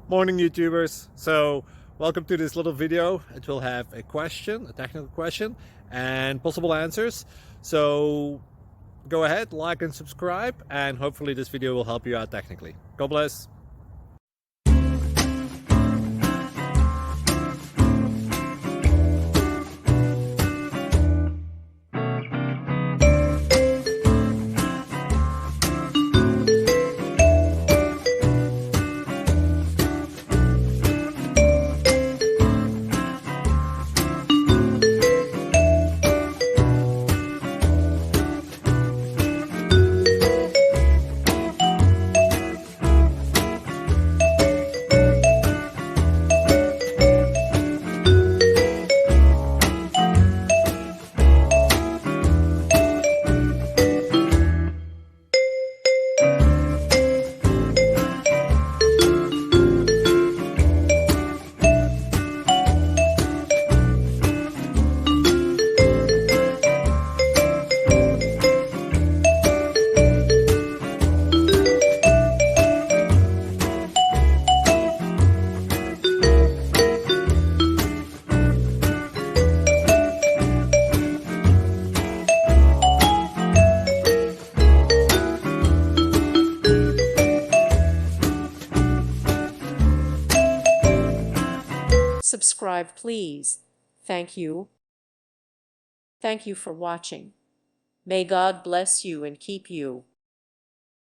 Morning, YouTubers. So welcome to this little video. It will have a question, a technical question, and possible answers. So go ahead, like and subscribe, and hopefully this video will help you out technically. God bless. Subscribe, please. Thank you. Thank you for watching. May God bless you and keep you.